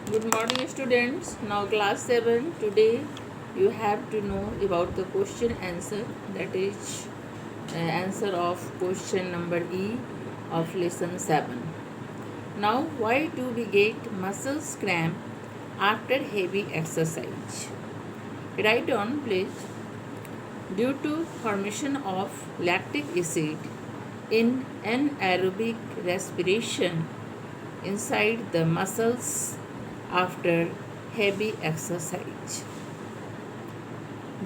Good morning, students. Now, class 7. Today, you have to know about the question answer, that is, answer of question number E of lesson 7. Now, why do we get muscles cramp after heavy exercise? Write on, please. Due to formation of lactic acid in anaerobic respiration inside the muscles after heavy exercise.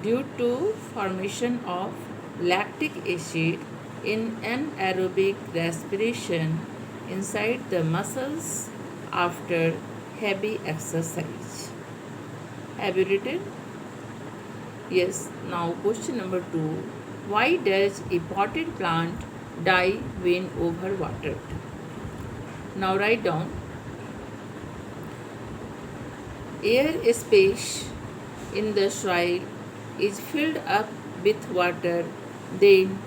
Due to formation of lactic acid in anaerobic respiration inside the muscles after heavy exercise. Have you written? Yes. Now question number 2. Why does a potted plant die when overwatered? Now write down. Air space in the soil is filled up with water, then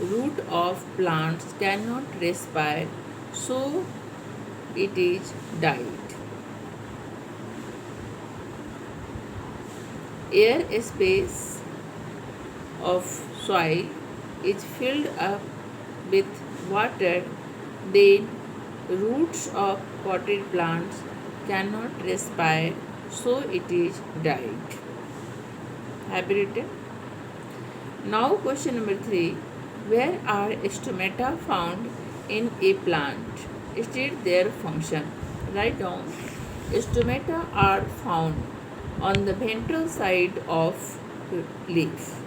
root of plants cannot respire, so it is died. Air space of soil is filled up with water, then roots of potted plants cannot respire, so it is died. Have you written? Now question number 3. Where are stomata found in a plant? State their function. Write down. Stomata are found on the ventral side of leaf.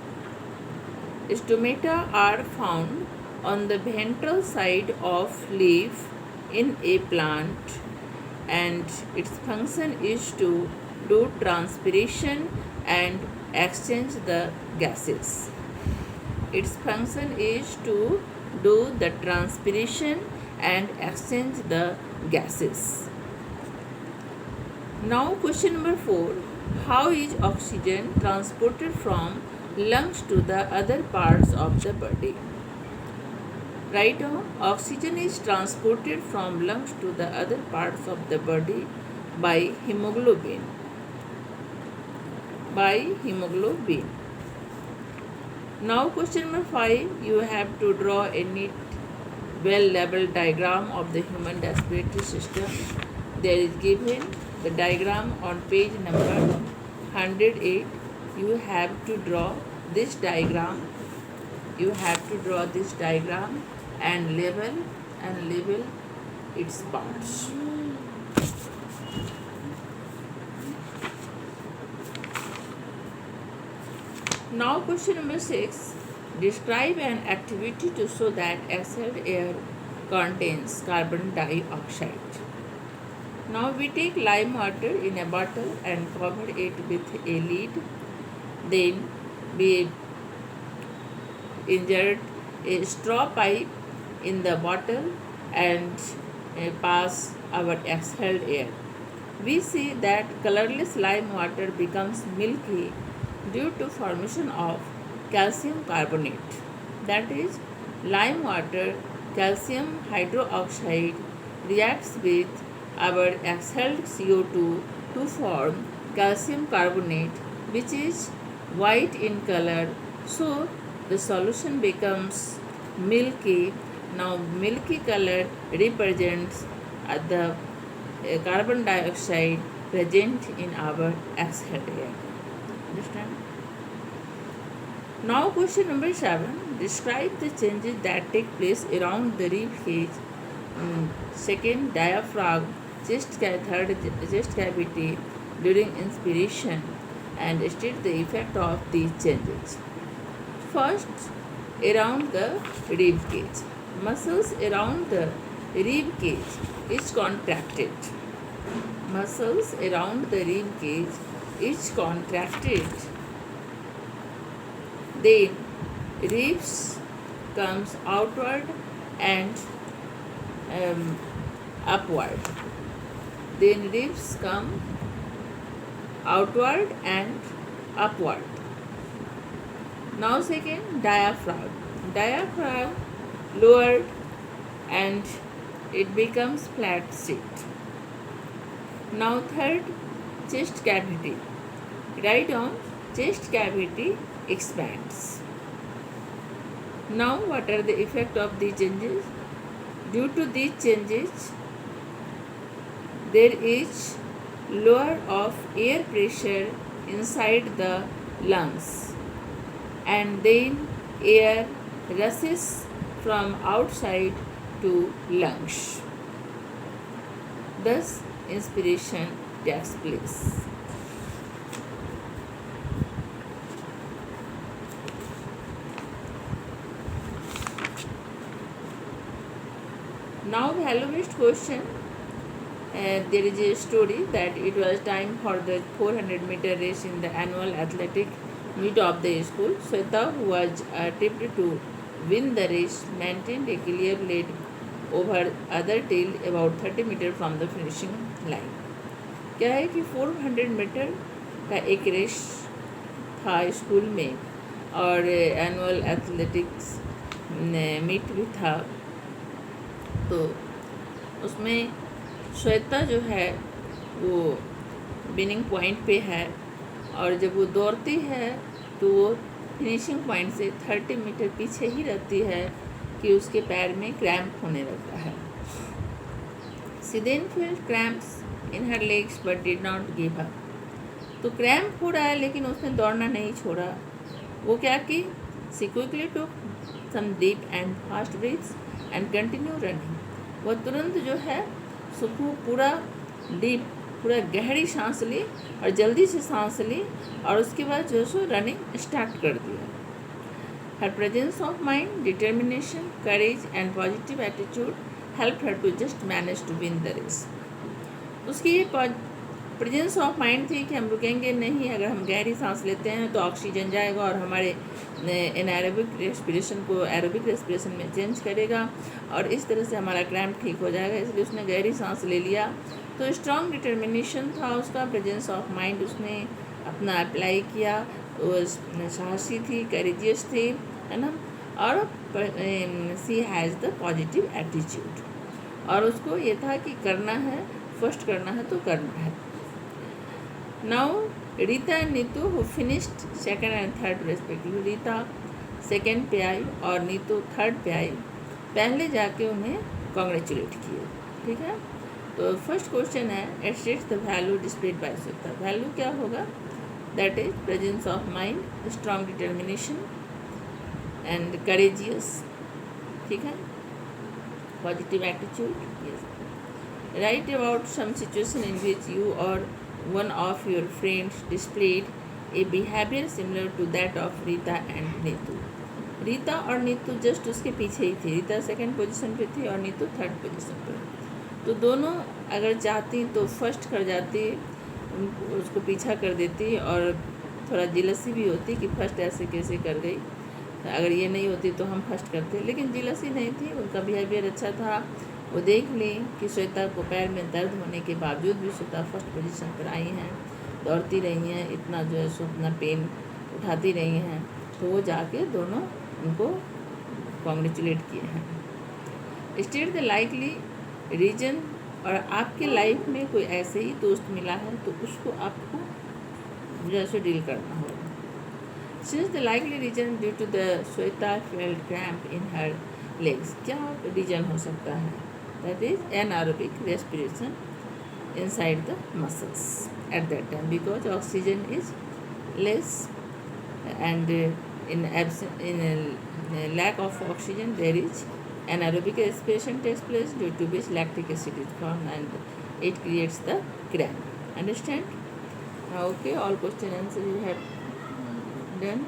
Stomata are found on the ventral side of leaf in a plant, and its function is to do transpiration and exchange the gases. Its function is to do the transpiration and exchange the gases. Now question number 4. How is oxygen transported from lungs to the other parts of the body? Right now, oxygen is transported from lungs to the other parts of the body by hemoglobin. Now question number 5. You have to draw a neat, well-labeled diagram of the human respiratory system. There is given the diagram on page number 108. You have to draw this diagram. And label its parts. Now question number 6. Describe an activity to show that exhaled air contains carbon dioxide. Now we take lime water in a bottle and cover it with a lid. Then we insert a straw pipe in the bottle and pass our exhaled air. We see that colorless lime water becomes milky due to formation of calcium carbonate. That is, lime water calcium hydroxide reacts with our exhaled CO2 to form calcium carbonate, which is white in color. So the solution becomes milky. Now milky color represents the carbon dioxide present in our exhaled air. Understand? Now question number 7. Describe the changes that take place around the rib cage, second diaphragm, third chest cavity during inspiration, and state the effect of these changes. First, around the rib cage. Muscles around the rib cage is contracted. Muscles around the rib cage is contracted. Then ribs comes outward and upward. Then ribs come outward and upward. Now second, diaphragm. Diaphragm lowered and it becomes flat seat. Now third, chest cavity. Write down chest cavity expands. Now what are the effect of these changes? Due to these changes, there is lower of air pressure inside the lungs, and then air rushes from outside to lungs. Thus, inspiration takes place. Now, valuable question. There is a story that it was time for the 400-meter race in the annual athletic meet of the school. Sweta, who was attempted to win the race, maintained a clear lead over other till about 30 metre from the finishing line. क्या है कि 400 metre का एक race था school में और annual athletics meet भी था. तो उसमें श्वेता जो है वो विनिंग पॉइंट पे है, और जब वो दौड़ती है तो वो फिनिशिंग पॉइंट से 30 मीटर पीछे ही रहती है कि उसके पैर में क्रैम्प होने लगता है. She then felt cramps in her legs but did not give up. तो क्रैम्प हो रहा है लेकिन उसने दौड़ना नहीं छोड़ा. वो क्या की, she quickly took some deep and fast breaths and continue running. वह तुरंत जो है सुबह पूरा डीप, पूरा गहरी सांस ली और जल्दी से सांस ली, और उसके बाद जो सो रनिंग स्टार्ट कर दिया. Her presence of mind, determination, courage and positive attitude help her to just manage to win the race. उसकी ये प्रेजेंस ऑफ माइंड थी कि हम रुकेंगे नहीं. अगर हम गहरी सांस लेते हैं तो ऑक्सीजन जाएगा और हमारे एनारोबिक रेस्पिरेशन को एरोबिक रेस्पिरेशन में चेंज करेगा, और इस तरह से हमारा क्रैम्प ठीक हो जाएगा. इसलिए उसने गहरी सांस ले लिया. तो स्ट्रॉन्ग डिटर्मिनेशन था उसका, प्रेजेंस ऑफ माइंड उसने अपना अप्लाई किया. वो साहसी थी, करेजियस थी, है ना, और सी हैज़ द पॉजिटिव एटीट्यूड. और उसको ये था कि करना है, फर्स्ट करना है तो करना है. Now Rita and Neetu who finished second and third respectively. Rita second पे आई और नीतू थर्ड पे आई. पहले जाके उन्हें कॉन्ग्रेचुलेट किए. ठीक है. तो फर्स्ट क्वेश्चन है, states the value displayed by Shweta. Value क्या होगा? That is presence of mind, strong determination and courageous. ठीक है. Positive attitude. Yes. Right about some situation in which you or one of your friends displayed a behavior similar to that of Rita and Neetu. Rita और Neetu just उसके पीछे ही थी. Rita second position पे थी और Neetu third position पे. तो दोनों अगर चाहती तो फर्स्ट कर जाती, उसको पीछा कर देती, और थोड़ा जिलसी भी होती कि फर्स्ट ऐसे कैसे कर गई. अगर ये नहीं होती तो हम फर्स्ट करते, लेकिन जिलसी नहीं थी. उनका बिहेवियर अच्छा था. वो देख लें कि श्वेता को पैर में दर्द होने के बावजूद भी श्वेता फर्स्ट पोजीशन पर आई हैं, दौड़ती रही हैं, इतना जो है सो अपना पेन उठाती रही हैं. तो वो जाके दोनों उनको कॉन्ग्रेचुलेट किए हैं. State the likely reason. और आपके लाइफ में कोई ऐसे ही दोस्त मिला है तो उसको आपको जैसे डील करना होगा. Since the likely reason due to the Shweta felt cramp in her legs. क्या रीजन हो सकता है? That is anaerobic respiration inside the muscles at that time, because oxygen is less, and in lack of oxygen there is anaerobic respiration takes place, due to which lactic acid is formed and it creates the cramp. Understand? Okay, all question answer you have done.